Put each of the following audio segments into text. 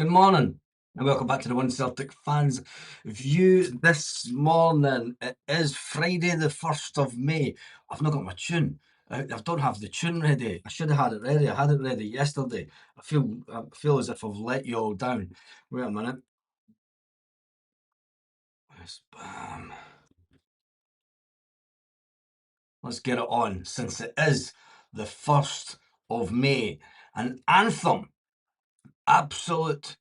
Good morning, and welcome back to the One Celtic Fans View this morning. It is Friday, the 1st of May. I've not got my tune. I don't have the tune ready. I should have had it ready. I had it ready yesterday. I feel as if I've let you all down. Wait a minute. Bam. Let's get it on, since it is the 1st of May. An anthem, absolute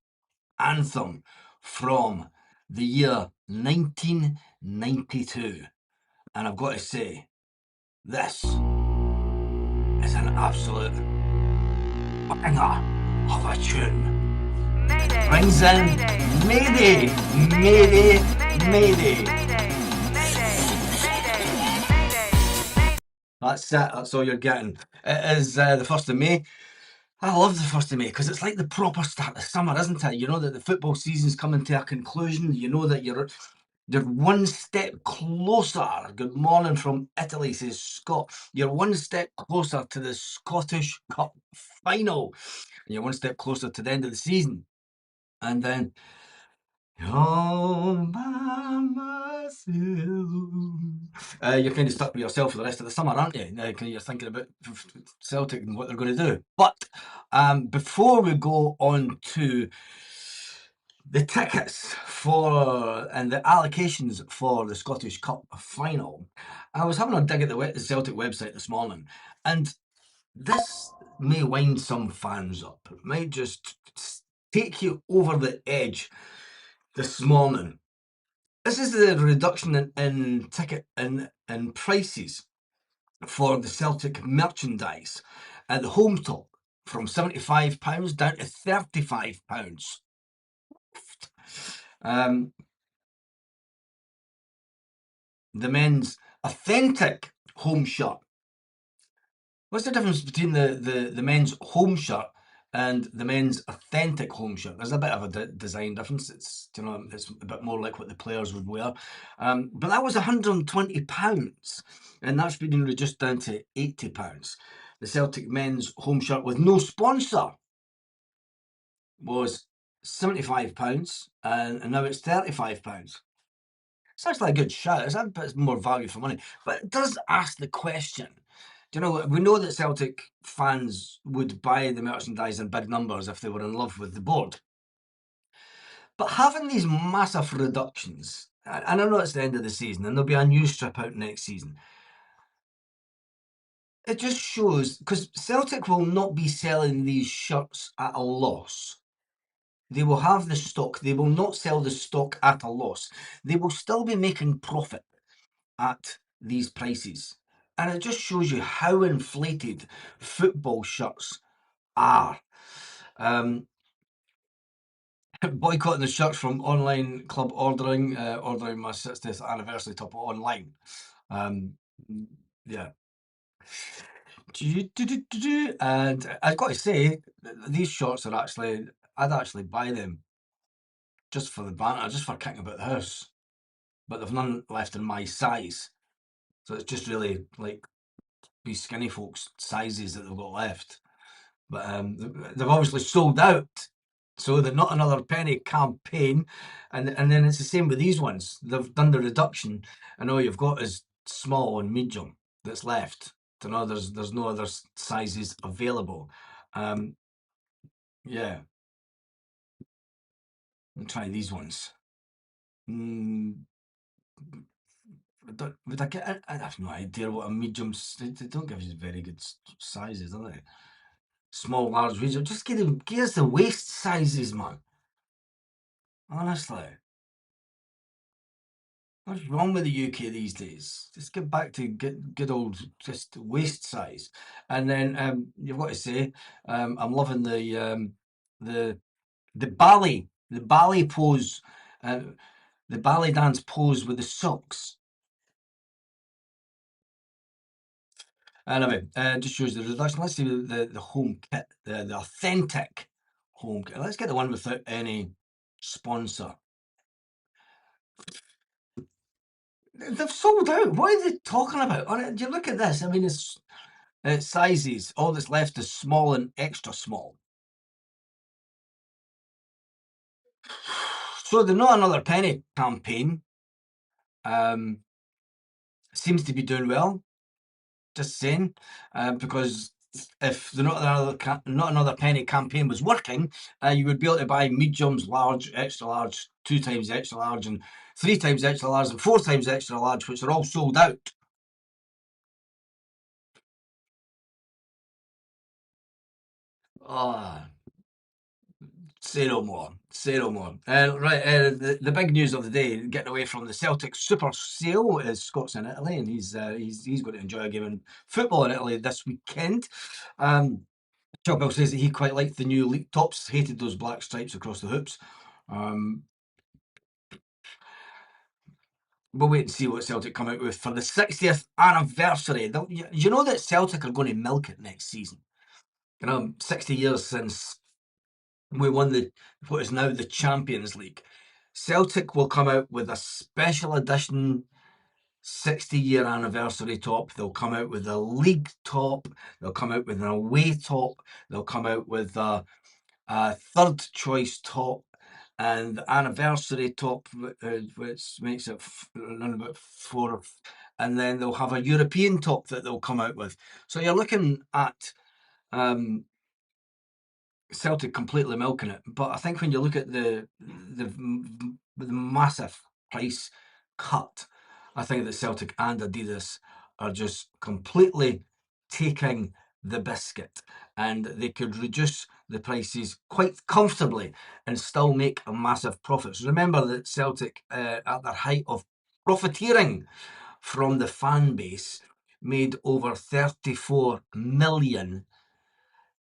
anthem from the year 1992. And I've got to say, this is an absolute banger of a tune. Mayday, brings in Mayday, Mayday, Mayday. That's it, that's all you're getting. It is the 1st of May. I love the 1st of May because it's like the proper start of summer, isn't it? You know that the football season's coming to a conclusion. You know that you're one step closer. Good morning from Italy, says Scott. You're one step closer to the Scottish Cup final. And you're one step closer to the end of the season. And then, all by myself. You're kind of stuck with yourself for the rest of the summer, aren't you? You're thinking about Celtic and what they're going to do. But before we go on to the tickets for and the allocations for the Scottish Cup final, I was having a dig at the Celtic website this morning, and this may wind some fans up. It might just take you over the edge this morning. This is the reduction in ticket in prices for the Celtic merchandise at the home top from £75 down to £35. The men's authentic home shirt. What's the difference between the men's home shirt and the men's authentic home shirt? There's a bit of a design difference. It's it's a bit more like what the players would wear. But that was £120, and that's been reduced down to £80. The Celtic men's home shirt with no sponsor was £75, and now it's £35. It's actually a good shout. It's a bit more value for money. But it does ask the question. Do you know, we know that Celtic fans would buy the merchandise in big numbers if they were in love with the board. But having these massive reductions, and I know it's the end of the season and there'll be a new strip out next season, it just shows, because Celtic will not be selling these shirts at a loss. They will have the stock. They will not sell the stock at a loss. They will still be making profit at these prices. And it just shows you how inflated football shirts are. Boycotting the shirts from online club ordering my 60th anniversary top online. Yeah. And I've got to say, these shorts are actually, I'd actually buy them just for the banter, just for kicking about the house. But they've none left in my size. So it's just really like these skinny folks' sizes that they've got left. But they've obviously sold out. So they're not another penny campaign. And then it's the same with these ones. They've done the reduction, and all you've got is small and medium that's left. To know there's no other sizes available. Yeah. I'll try these ones. Would I get? I have no idea what a medium. They don't give you very good sizes, do they? Small, large, medium. Just give us the waist sizes, man. Honestly, what's wrong with the UK these days? Just get back to good old just waist size. And then you've got to say, I'm loving the ballet pose, the ballet dance pose with the socks. Anyway, just shows the reduction. Let's see the home kit, the authentic home kit. Let's get the one without any sponsor. They've sold out. What are they talking about? You look at this. I mean, it's sizes. All that's left is small and extra small. So the Not Another Penny campaign seems to be doing well. Just saying, because if the Not Another Penny campaign was working, you would be able to buy mediums, large, extra large, 2 times extra large, and 3 times extra large, and 4 times extra large, which are all sold out. Ah, say no more. Say no more. Right, the big news of the day, getting away from the Celtic super sale, is Scott's in Italy, and he's going to enjoy a game of football in Italy this weekend. Chopwell says that he quite liked the new league tops, hated those black stripes across the hoops. Um, we'll wait and see what Celtic come out with for the 60th anniversary. You know that Celtic are going to milk it next season. 60 years since we won what is now the Champions League. Celtic will come out with a special edition 60-year anniversary top. They'll come out with a league top. They'll come out with an away top. They'll come out with a third choice top and the anniversary top, which makes it around about 4. And then they'll have a European top that they'll come out with. So you're looking at Celtic completely milking it. But I think when you look at the massive price cut, I think that Celtic and Adidas are just completely taking the biscuit, and they could reduce the prices quite comfortably and still make a massive profit. So remember that Celtic, at their height of profiteering from the fan base, made over 34 million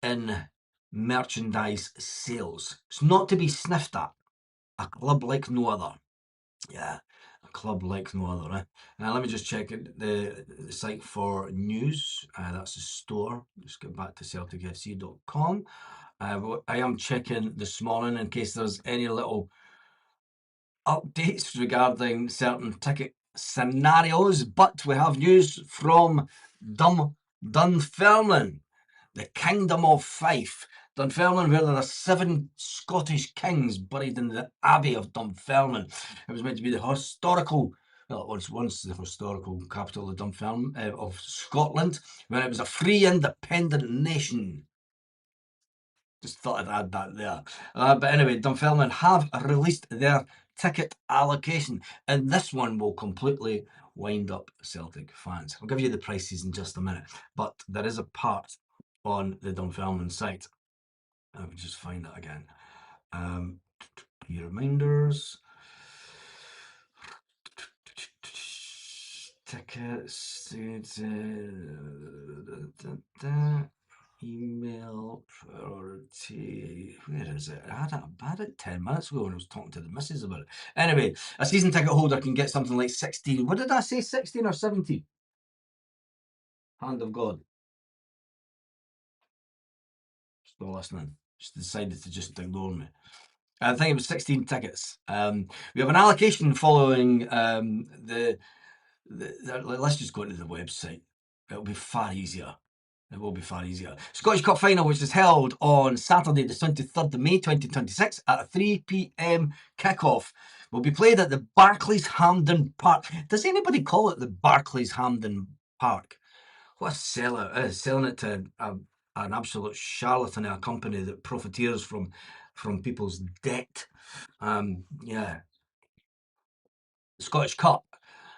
in merchandise sales. It's not to be sniffed at. A club like no other. Yeah, a club like no other. Now let me just check the site for news. That's the store. Just get back to CelticFC.com. I am checking this morning in case there's any little updates regarding certain ticket scenarios, but we have news from Dunfermline, the Kingdom of Fife. Dunfermline, where there are 7 Scottish kings buried in the Abbey of Dunfermline. It was meant to be the historical, well, it was once the historical capital of Dunfermline, of Scotland, when it was a free independent nation. Just thought I'd add that there. But anyway, Dunfermline have released their ticket allocation, and this one will completely wind up Celtic fans. I'll give you the prices in just a minute, but there is a part on the Dunfermline site. Let me just find that again. Key reminders. Tickets. Email priority. Where is it? I had it 10 minutes ago when I was talking to the missus about it. Anyway, a season ticket holder can get something like 16. What did I say? 16 or 17? Hand of God. Still listening. Just decided to just ignore me. I think it was 16 tickets. We have an allocation following let's just go to the website. It'll be far easier. It will be far easier. Scottish Cup final, which is held on Saturday, the 23rd of May 2026 at a 3 p.m. kickoff, will be played at the Barclays Hampden Park. Does anybody call it the Barclays Hampden Park? What a seller! Selling it to an absolute charlatan, a company that profiteers from people's debt. Yeah, Scottish Cup.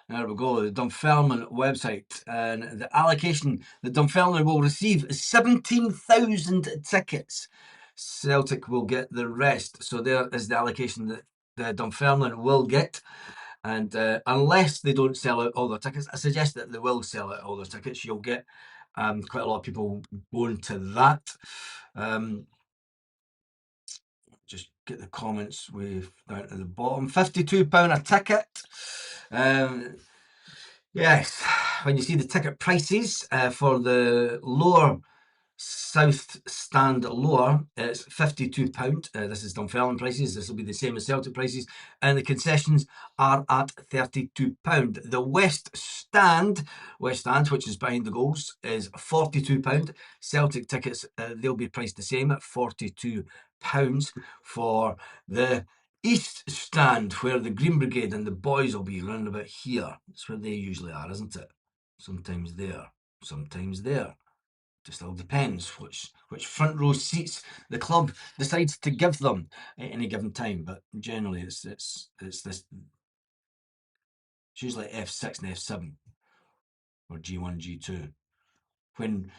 There we go, the Dunfermline website. And the allocation that Dunfermline will receive is 17,000 tickets. Celtic will get the rest. So there is the allocation that the Dunfermline will get. And unless they don't sell out all their tickets, I suggest that they will sell out all their tickets. You'll get quite a lot of people going to that. Just get the comments way down to the bottom. £52 a ticket. Yes, when you see the ticket prices for the lower South Stand lower, it's £52. This is Dunfermline prices. This will be the same as Celtic prices. And the concessions are at £32. The West Stand, which is behind the goals, is £42. Celtic tickets, they'll be priced the same at £42 for the East Stand, where the Green Brigade and the boys will be, round about here. That's where they usually are, isn't it? Sometimes there, sometimes there. Just all depends which front row seats the club decides to give them at any given time. But generally, it's this. It's usually F6 and F7 or G1, G2. When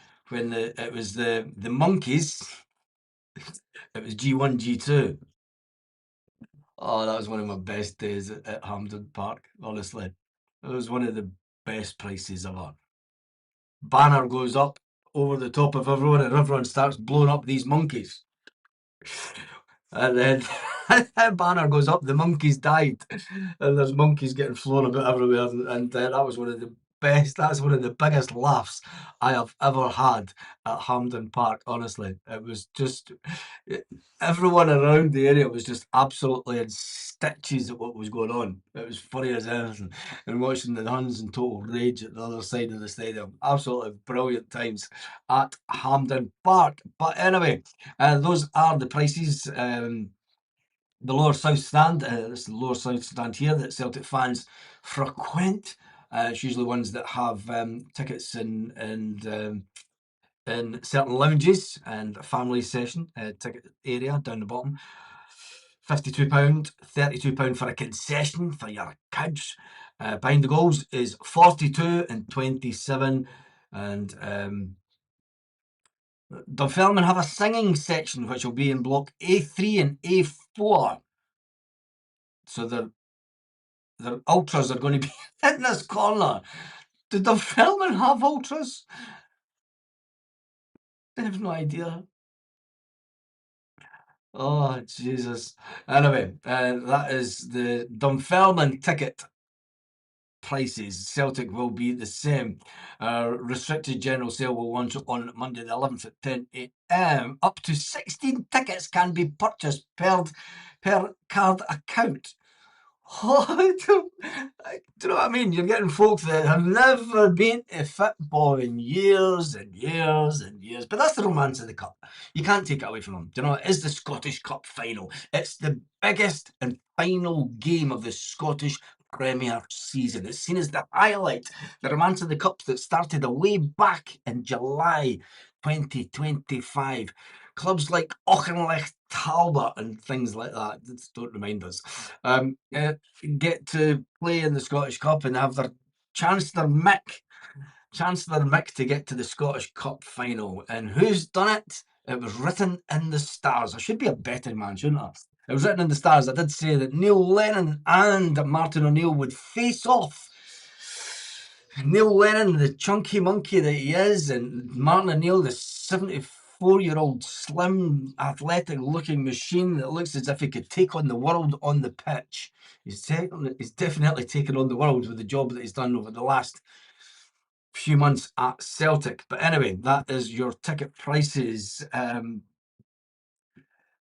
it was the monkeys, it was G1, G2. Oh, that was one of my best days at Hampden Park. Honestly, it was one of the best prices ever. Banner goes up over the top of everyone, and everyone starts blowing up these monkeys. And then banner goes up, the monkeys died, and there's monkeys getting flown about everywhere. And that was one of the best. That's one of the biggest laughs I have ever had at Hampden Park. Honestly, it was just everyone around the area was just absolutely in stitches at what was going on. It was funny as anything, and watching the Huns in total rage at the other side of the stadium. Absolutely brilliant times at Hampden Park. But anyway, those are the prices. The lower south stand, this is the lower south stand here that Celtic fans frequent. It's usually ones that have tickets in certain lounges and a family session ticket area down the bottom. £52, £32 for a concession for your kids. Behind the goals is 42 and 27. And Dunfermline have a singing section which will be in block A3 and A4. So their ultras are going to be in this corner. Do Dunfermline have ultras? I have no idea. Oh, Jesus. Anyway, that is the Dunfermline ticket prices. Celtic will be the same. Restricted general sale will launch on Monday the 11th at 10 a.m. Up to 16 tickets can be purchased per card account. Oh, do you know what I mean? You're getting folk that have never been to football in years and years and years. But that's the romance of the Cup. You can't take it away from them. Do you know, it is the Scottish Cup final. It's the biggest and final game of the Scottish Premier season. It's seen as the highlight, the romance of the Cup that started way back in July 2025. Clubs like Auchinleck Talbot and things like that, don't remind us, get to play in the Scottish Cup and have their Chancellor Mick to get to the Scottish Cup final. And who's done it? It was written in the stars. I should be a betting man, shouldn't I? It was written in the stars. I did say that Neil Lennon and Martin O'Neill would face off. Neil Lennon, the chunky monkey that he is, and Martin O'Neill, the 74-year-old slim, athletic-looking machine that looks as if he could take on the world on the pitch. He's definitely taken on the world with the job that he's done over the last few months at Celtic. But anyway, that is your ticket prices.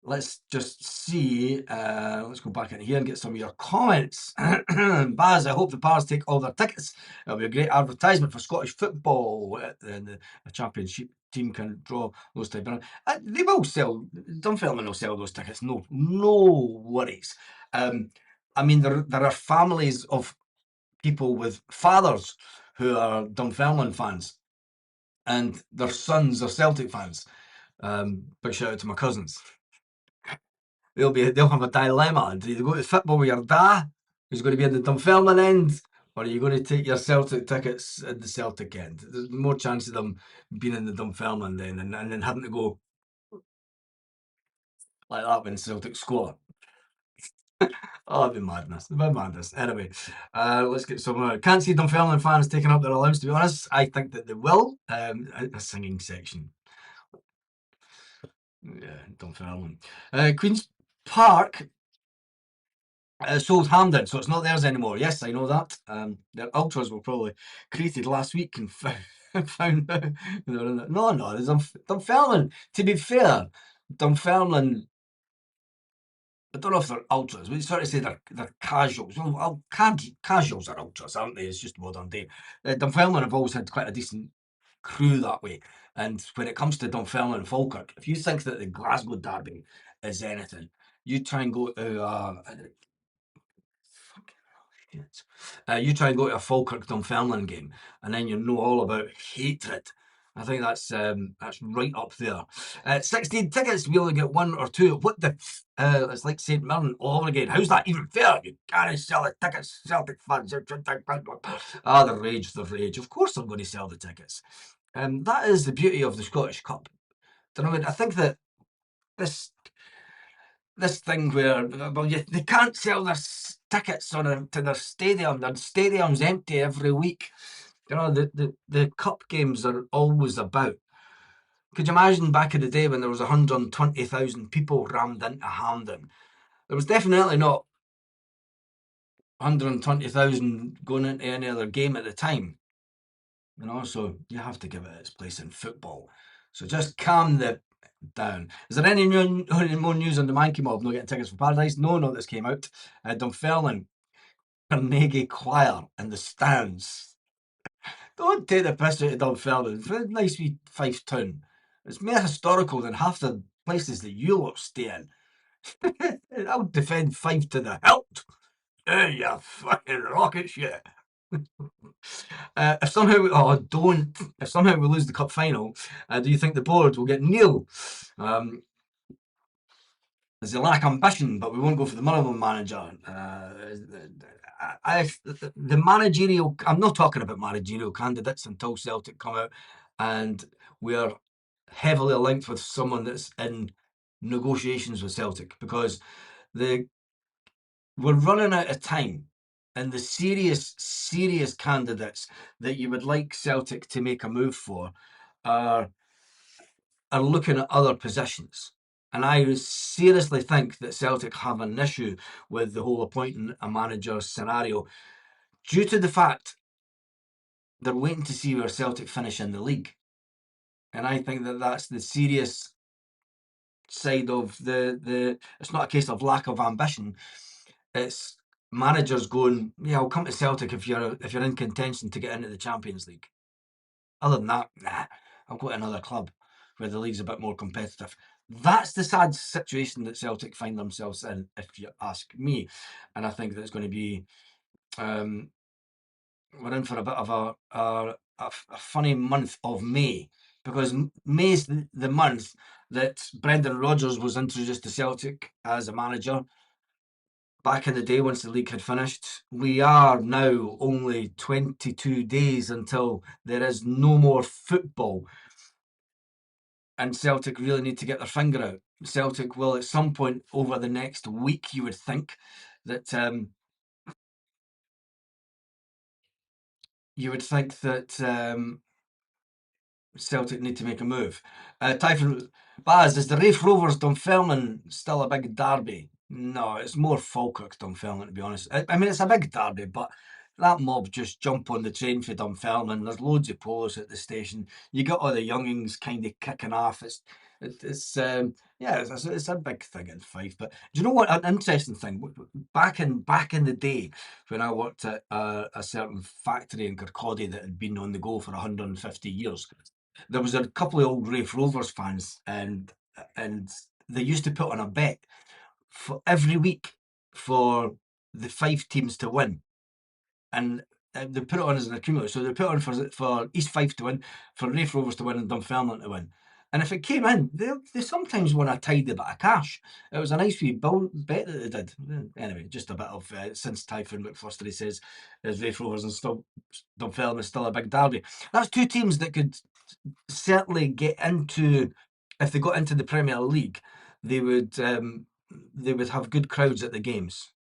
Let's just see. Let's go back in here and get some of your comments. Baz, I hope the Pars take all their tickets. It'll be a great advertisement for Scottish football. And the championship team can draw those type of. They will sell. Dunfermline will sell those tickets. No worries. I mean, there are families of people with fathers who are Dunfermline fans, and their sons are Celtic fans. Big shout out to my cousins. They'll have a dilemma. Do you go to football with your dad, who's going to be in the Dunfermline end, or are you going to take your Celtic tickets at the Celtic end? There's more chance of them being in the Dunfermline then, and then having to go like that when Celtic score. Oh, it'd be madness. It'd be madness. Anyway, let's get some. Can't see Dunfermline fans taking up their allowance, to be honest. I think that they will. A singing section. Yeah, Dunfermline. Queen's Park sold Hampden, so it's not theirs anymore. Yes, I know that. Their ultras were probably created last week and found out. No, there's Dunfermline. To be fair, Dunfermline. I don't know if they're ultras. We sort of say they're casuals. Well, casuals are ultras, aren't they? It's just modern day. Dunfermline have always had quite a decent crew that way. And when it comes to Dunfermline and Falkirk, if you think that the Glasgow derby is anything, You try and go to shit. You try and go to a Falkirk Dunfermline game, and then you know all about hatred. I think that's right up there. 16 tickets, we only get one or two. What the? It's like St Mirren all over again. How's that even fair? You can't sell the tickets, Celtic fans. Ah, the rage, the rage. Of course, I'm going to sell the tickets. That is the beauty of the Scottish Cup. Do you know what I mean? I think that this this thing where they can't sell their tickets to their stadium. Their stadium's empty every week. You know, the cup games are always about. Could you imagine back in the day when there was 120,000 people rammed into Hampden? There was definitely not 120,000 going into any other game at the time. You know, so you have to give it its place in football. So just calm the down. Is there any more news on the Mankey Mob not getting tickets for Paradise? No, this came out. Dunfermline, Carnegie Choir in the stands. Don't take the piss out of Dunfermline. It's a nice wee Fife town. It's more historical than half the places that you lot stay in. I'll defend Fife to the hilt. Hey, you fucking rockets, yeah. If somehow, oh, don't. If somehow we lose the cup final, do you think the board will get Neil? There's a lack of ambition, but we won't go for the minimum manager. The managerial, I'm not talking about managerial candidates until Celtic come out, and we're heavily linked with someone that's in negotiations with Celtic because the we're running out of time. And the serious candidates that you would like Celtic to make a move for are looking at other positions. And I seriously think that Celtic have an issue with the whole appointing a manager scenario due to the fact they're waiting to see where Celtic finish in the league. And I think that that's the serious side of the. It's not a case of lack of ambition. It's managers going, yeah, I'll come to Celtic if you're in contention to get into the Champions League. Other than that, nah, I'll go to another club where the league's a bit more competitive. That's the sad situation that Celtic find themselves in, if you ask me. And I think that it's going to be, we're in for a bit of a funny month of May, because May's the month that Brendan Rodgers was introduced to Celtic as a manager. Back in the day, once the league had finished, we are now only 22 days until there is no more football. And Celtic really need to get their finger out. Celtic will, at some point over the next week, you would think that Celtic need to make a move. Typhon Baz, is the Raith Rovers Dunfermline still a big derby? No, it's more Falkirk Dunfermline, to be honest. I mean, it's a big derby, but that mob just jump on the train for Dunfermline. There's loads of polos at the station. You got all the youngings kind of kicking off. It's a big thing in Fife. But do you know what? An interesting thing. Back in the day, when I worked at a certain factory in Kirkcaldy that had been on the go for 150 years, there was a couple of old Raith Rovers fans, and they used to put on a bet for every week for the Fife teams to win, and they put it on as an accumulator. So they put on for East Fife to win, for Raith Rovers to win, and Dunfermline to win. And if it came in, they sometimes won a tidy bit of cash. It was a nice wee bet that they did. Anyway, just a bit of since Typhoon McFlustery says is Raith Rovers and still Dunfermline is still a big derby. That's two teams that could certainly get into, if they got into the Premier League, they would have good crowds at the games.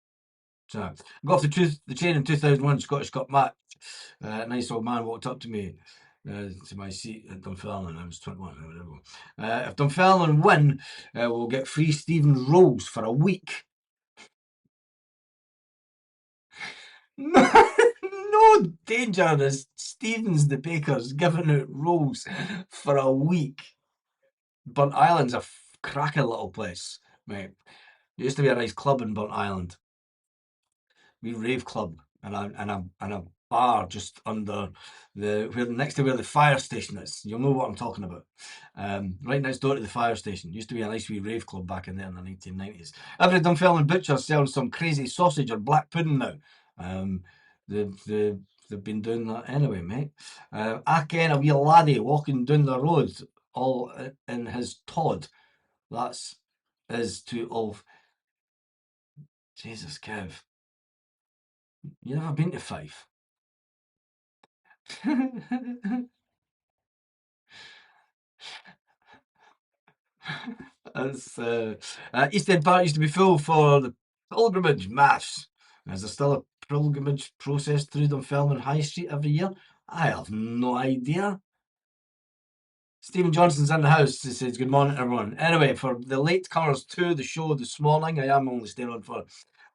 So I got off the train in 2001 Scottish Cup match. A nice old man walked up to me to my seat at Dunfermline. I was 21. If Dunfermline win, we'll get free Stephen rolls for a week. No danger. There's Stevens the Baker's giving out rolls for a week. Burnt Island's a cracking little place, mate. There used to be a nice club in Burnt Island. We rave club, and a bar just under next to where the fire station is. You'll know what I'm talking about. Right next door to the fire station. Used to be a nice wee rave club back in there in the 1990s. Every Dunfermline butcher sells some crazy sausage or black pudding now. Um, they've been doing that anyway, mate. I ken a wee laddie walking down the road all in his Todd. That's is to of Jesus, Kev. You never been to Fife? As East End Park used to be full for the pilgrimage mass. Is there still a pilgrimage process through Dunfermline High Street every year? I have no idea. Stephen Johnson's in the house. He says, "Good morning, everyone." Anyway, for the late comers to the show this morning, I am only staying on for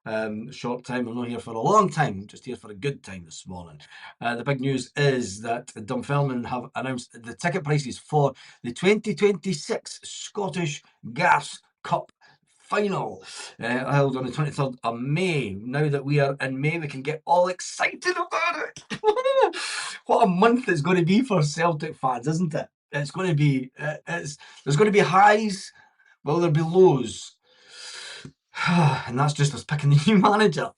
a short time. I'm not here for a long time. I'm just here for a good time this morning. The big news is that Dunfermline have announced the ticket prices for the 2026 Scottish Gas Cup final, held on the 23rd of May. Now that we are in May, we can get all excited about it. What a month it's going to be for Celtic fans, isn't it? It's going to be, there's going to be highs, will there be lows? And that's just us picking the new manager.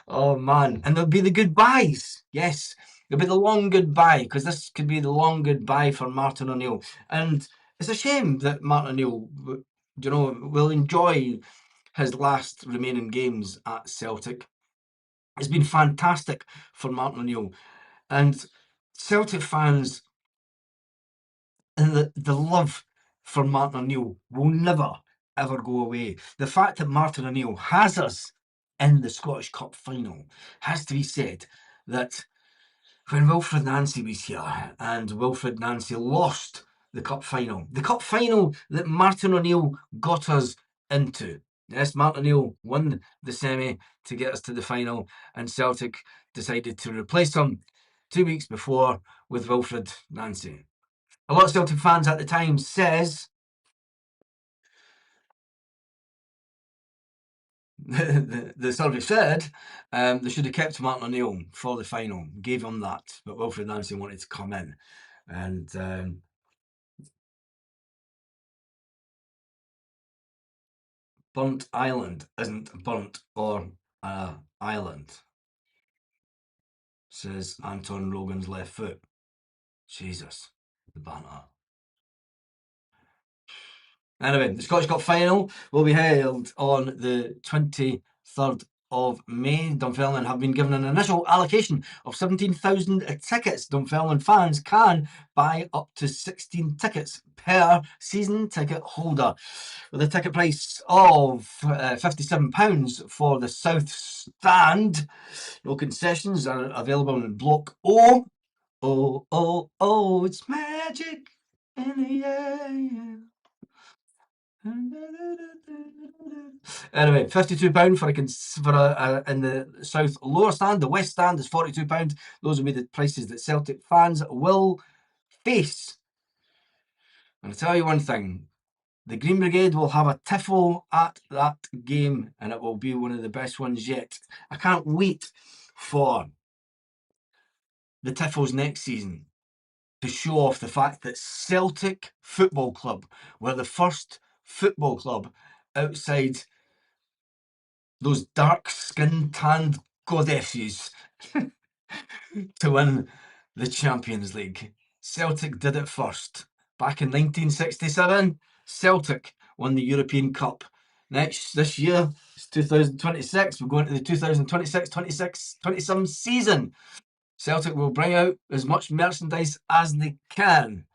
Oh man, and there'll be the goodbyes. Yes, there'll be the long goodbye, because this could be the long goodbye for Martin O'Neill. And it's a shame that Martin O'Neill, will enjoy his last remaining games at Celtic. It's been fantastic for Martin O'Neill, and Celtic fans and the love for Martin O'Neill will never ever go away. The fact that Martin O'Neill has us in the Scottish Cup final has to be said. That when Wilfred Nancy was here and Wilfred Nancy lost the cup final that Martin O'Neill got us into. Yes, Martin O'Neill won the semi to get us to the final, and Celtic decided to replace him 2 weeks before with Wilfred Nancy. A lot of Celtic fans at the time says the survey said they should have kept Martin O'Neill for the final, gave him that, but Wilfred Nancy wanted to come in, and Burnt Island isn't burnt or island, says Anton Rogan's left foot. Jesus, the banter. Anyway, the Scottish Cup final will be held on the 23rd of May. Dunfermline have been given an initial allocation of 17,000 tickets. Dunfermline fans can buy up to 16 tickets per season ticket holder, with a ticket price of £57 for the South Stand. No concessions are available in Block O. Oh, oh, oh, it's magic in the air. Anyway, £52 for in the South lower stand. The West stand is £42. Those will be the prices that Celtic fans will face. And I'll tell you one thing: the Green Brigade will have a tiffle at that game, and it will be one of the best ones yet. I can't wait for the tiffles next season to show off the fact that Celtic Football Club were the first football club outside those dark skin tanned goddesses to win the Champions League. Celtic did it first. Back in 1967, Celtic won the European Cup. This year, it's 2026. We're going to the 2026-27 season. Celtic will bring out as much merchandise as they can.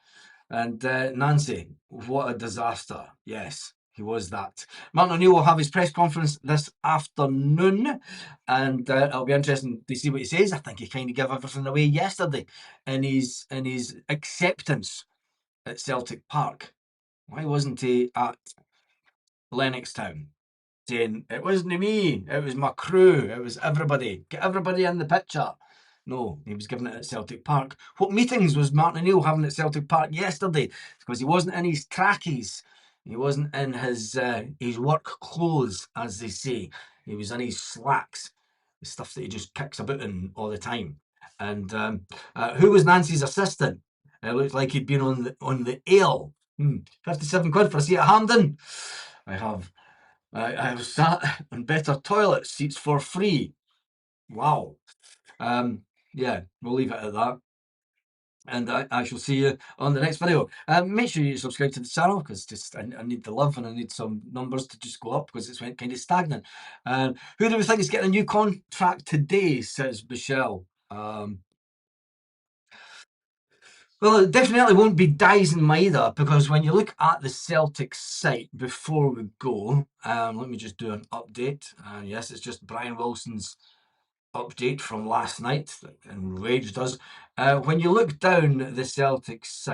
And Nancy, what a disaster. Yes, he was that. Martin O'Neill will have his press conference this afternoon, and it'll be interesting to see what he says. I think he kind of gave everything away yesterday in his acceptance at Celtic Park. Why wasn't he at Lennoxtown saying, "It wasn't me, it was my crew, it was everybody, get everybody in the picture"? No, he was giving it at Celtic Park. What meetings was Martin O'Neill having at Celtic Park yesterday? Because he wasn't in his trackies. He wasn't in his work clothes, as they say. He was in his slacks. the stuff that he just kicks about in all the time. And who was Nancy's assistant? It looked like he'd been on the ale. 57 quid for a seat at Hampden. I have sat on better toilet seats for free. Wow. Yeah, we'll leave it at that. And I shall see you on the next video. Make sure you subscribe to the channel, because just I need the love, and I need some numbers to just go up, because it's went kind of stagnant. Who do we think is getting a new contract today, says Michelle. Well, it definitely won't be Dyson because when you look at the Celtic site before we go, let me just do an update. Yes, it's just Brian Wilson's update from last night, and Rage does. When you look down the Celtic site,